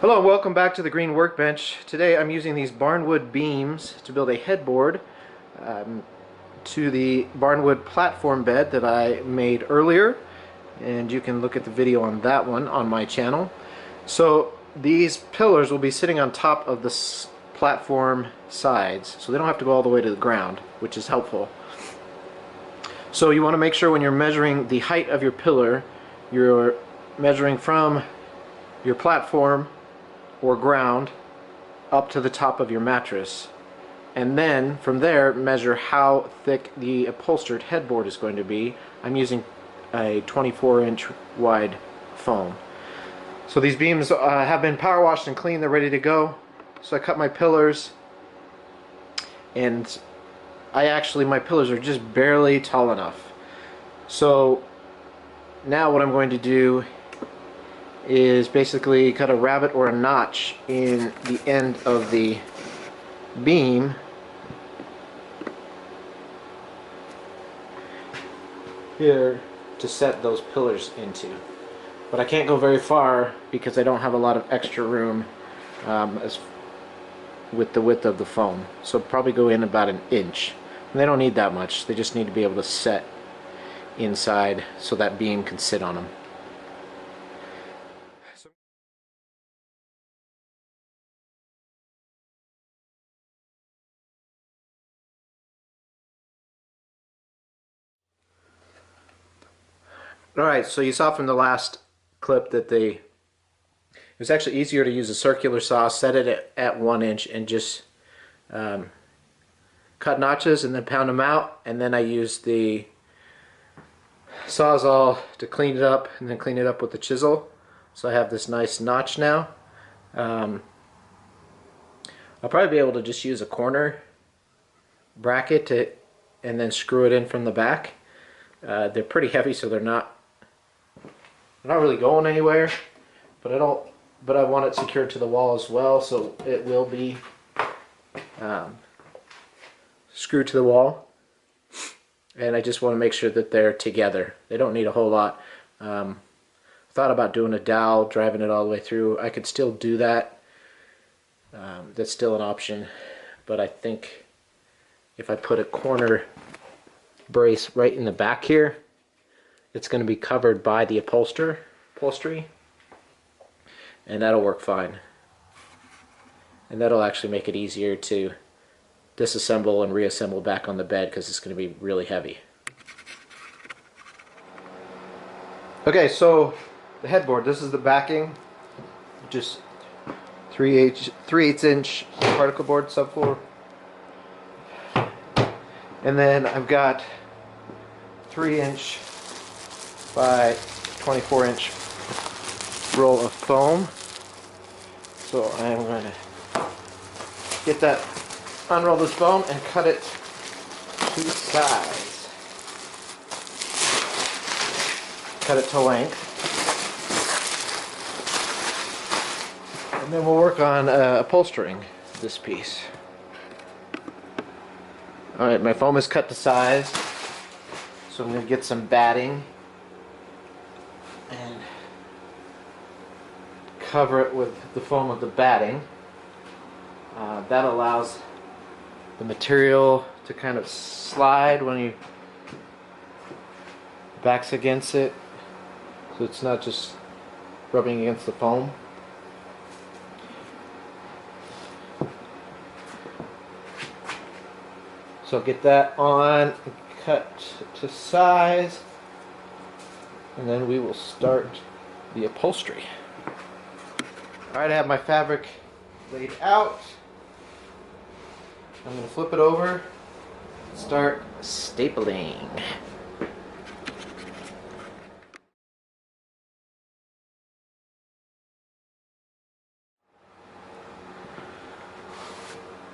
Hello and welcome back to the Green Workbench. Today I'm using these barnwood beams to build a headboard to the barnwood platform bed that I made earlier, and you can look at the video on that one on my channel. So these pillars will be sitting on top of the platform sides, so they don't have to go all the way to the ground, which is helpful. So you want to make sure when you're measuring the height of your pillar, you're measuring from your platform or ground up to the top of your mattress, and then from there measure how thick the upholstered headboard is going to be. I'm using a 24-inch wide foam. So these beams have been power washed and cleaned. They're ready to go. So I cut my pillars, and my pillars are just barely tall enough. So now what I'm going to do is basically cut a rabbet or a notch in the end of the beam here to set those pillars into. But I can't go very far because I don't have a lot of extra room with the width of the foam. So probably go in about 1 inch. And they don't need that much. They just need to be able to set inside so that beam can sit on them. Alright, so you saw from the last clip that it was actually easier to use a circular saw, set it at 1 inch, and just cut notches and then pound them out, and then I used the Sawzall to clean it up and then clean it up with the chisel. So I have this nice notch now. I'll probably be able to just use a corner bracket and then screw it in from the back. They're pretty heavy, so they're not really going anywhere, but I want it secured to the wall as well, so it will be screwed to the wall. And I just want to make sure that they're together. They don't need a whole lot. Thought about doing a dowel, driving it all the way through. I could still do that. That's still an option, but I think if I put a corner brace right in the back here, it's going to be covered by the upholstery, and that'll work fine. And that'll actually make it easier to disassemble and reassemble back on the bed because it's going to be really heavy. Okay, so the headboard, this is the backing, just 3/8 inch particle board subfloor, and then I've got 3-inch by 24-inch roll of foam. So I'm going to unroll this foam and cut it to size. Cut it to length. And then we'll work on upholstering this piece. Alright, my foam is cut to size. So I'm going to get some batting and cover it with the foam of the batting. That allows the material to kind of slide when you backs against it, so it's not just rubbing against the foam. So get that on, cut to size, and then we will start the upholstery. Alright, I have my fabric laid out. I'm going to flip it over and start stapling.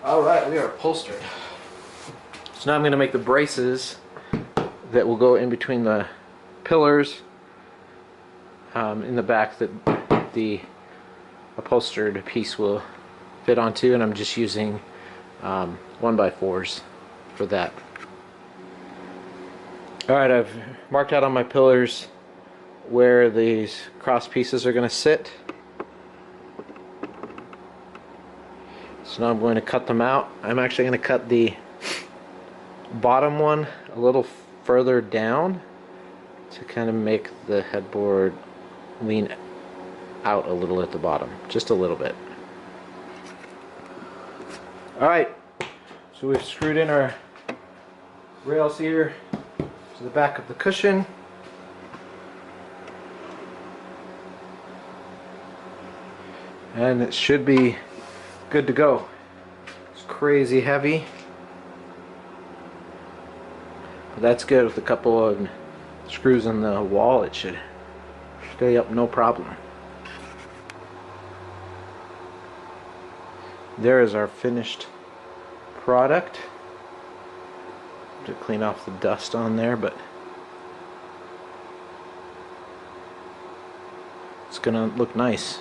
Alright, we are upholstered. So now I'm going to make the braces that will go in between the pillars in the back that the upholstered piece will fit onto, and I'm just using 1x4s for that. Alright, I've marked out on my pillars where these cross pieces are going to sit. So now I'm going to cut them out. I'm actually going to cut the bottom one a little further down to kind of make the headboard lean out a little at the bottom, just a little bit. Alright, so we've screwed in our rails here to the back of the cushion. And it should be good to go. It's crazy heavy, but that's good. With a couple of screws in the wall, it should stay up no problem. There is our finished product. To clean off the dust on there, but it's gonna look nice.